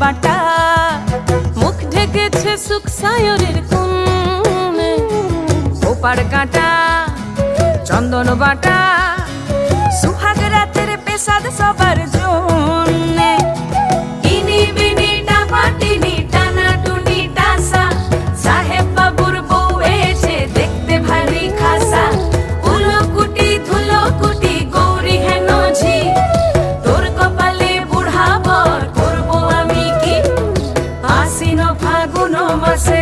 বাটা, মুখ ঢেকেছে সুখ সায়রের কোণে। ওপার কাটা চন্দন বাটা, সুহাগ রাতের পেশাদ সবার জন্যে। ইনি বিনি টাপাটিনি টানা টুনি টাসা, সাহেব বাবুর বউ এসে দেখতে ভারী খাসা। উলকুটি ধুলকুটি গৌরী হেন ঝি, তোর কপালে বুড়া বর করবো আমি কি। আশ্বিন ফাগুন মাসে